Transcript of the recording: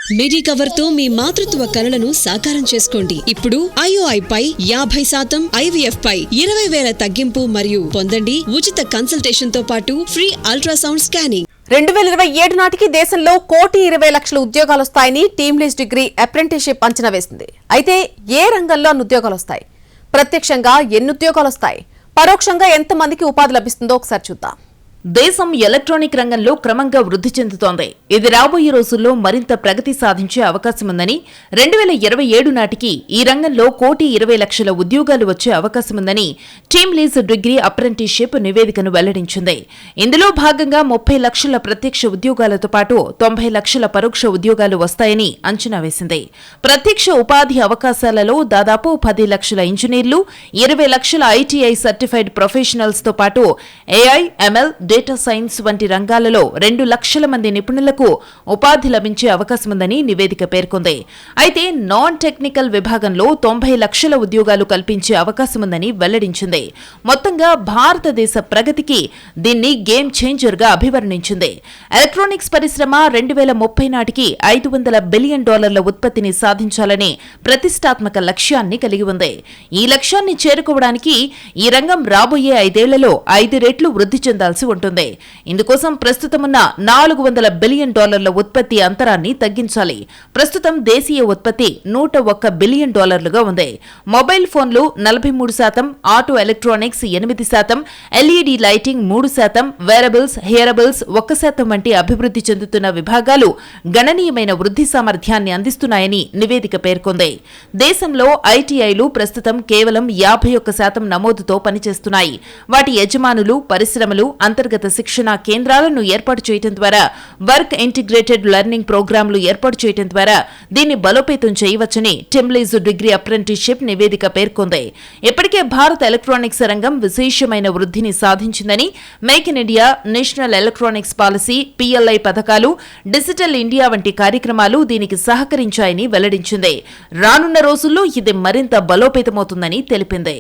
మిడి cover తో మీ మాతృత్వ కలలను సాకారం చేసుకోండి. ఇప్పుడు IOI పై 50%, IVF పై 20,000 తగ్గింపు మరియు పొందండి ఉచిత కన్సల్టేషన్ తో పాటు ఫ్రీ అల్ట్రాసౌండ్ స్కానింగ్. 2027 నాటికి దేశంలో 1,20,00,000 ఉద్యోగాలొస్తాయని టీమ్ లీజ్ డిగ్రీ అప్రెంటిస్షిప్ అంచనా వేసింది. అయితే ఏ రంగంలో ఉద్యోగాలొస్తాయి, ప్రత్యక్షంగా ఎన్ని ఉద్యోగాలొస్తాయి, పరోక్షంగా ఎంతమందికి ఉపాధి లభిస్తుందో ఒకసారి చూద్దాం. దేశం ఎలక్ట్రానిక్ రంగంలో క్రమంగా వృద్ధి చెందుతోంది. ఇది రాబోయే రోజుల్లో మరింత ప్రగతి సాధించే అవకాశముందని 2027 నాటికి ఈ రంగంలో 1,20,00,000 ఉద్యోగాలు వచ్చే అవకాశముందని టీమ్ లీజ్ డిగ్రీ అప్రెంటిస్షిప్ నివేదికను వెల్లడించింది. ఇందులో భాగంగా 30 లక్షల ప్రత్యక్ష ఉద్యోగాలతో పాటు 90 లక్షల పరోక్ష ఉద్యోగాలు వస్తాయని అంచనా వేసింది. ప్రత్యక్ష ఉపాధి అవకాశాలలో దాదాపు 10 లక్షల ఇంజనీర్లు, 20 లక్షల ITI సర్టిఫైడ్ ప్రొఫెషనల్స్ తో పాటు AI, ML, డేటా సైన్స్ వంటి రంగాలలో 2 లక్షల మంది నిపుణులకు ఉపాధి లభించే అవకాశముందని నివేదిక పేర్కొంది. అయితే నాన్ టెక్నికల్ విభాగంలో 90 లక్షల ఉద్యోగాలు కల్పించే అవకాశముందని వెల్లడించింది. మొత్తంగా భారతదేశ ప్రగతికి దీన్ని గేమ్ చేంజర్ గా అభివర్ణించింది. ఎలక్ట్రానిక్స్ పరిశ్రమ 2030 నాటికి $500 బిలియన్ ఉత్పత్తిని సాధించాలనే ప్రతిష్టాత్మక లక్ష్యాన్ని కలిగి ఉంది. ఈ లక్ష్యాన్ని చేరుకోవడానికి ఈ రంగం రాబోయే 5 ఏళ్లలో 5 రెట్లు వృద్ధి చెందాల్సి ఉంటుంది. ఇందుకోసం ప్రస్తుతమున్న $400 బిలియన్ ఉత్పత్తి అంతరాన్ని తగ్గించాలి. ప్రస్తుతం దేశీయ ఉత్పత్తి $101 బిలియన్ ఉంది. మొబైల్ ఫోన్లు 43%, auto electronics 8%, LED lighting 3%, wearables, hearables 1% వంటి అభివృద్ధి చెందుతున్న విభాగాలు గణనీయమైన వృద్ధి సామర్థ్యాన్ని అందిస్తున్నాయని నివేదిక పేర్కొంది. దేశంలో ITIలు ప్రస్తుతం కేవలం 51% నమోదుతో పనిచేస్తున్నాయి. వాటి యజమానులు పరిశ్రమలు అంతర్గత శిక్షణ కేంద్రాలను ఏర్పాటు చేయడం ద్వారా, వర్క్ ఇంటిగ్రేటెడ్ లెర్నింగ్ ప్రోగ్రాంలు ఏర్పాటు చేయడం ద్వారా దీన్ని బలోపేతం చేయవచ్చని టీమ్ లీజ్ డిగ్రీ అప్రెంటిస్షిప్ నివేదిక పేర్కొంది. ఇప్పటికే భారత ఎలక్ట్రానిక్స్ రంగం విశేషమైన వృద్ధిని సాధించిందని, make in India, national electronics policy, PLI పథకాలు, డిజిటల్ ఇండియా వంటి కార్యక్రమాలు దీనికి సహకరించాయని వెల్లడించింది. రానున్న రోజుల్లో ఇది మరింత బలోపేతమవుతుందని తెలిపింది.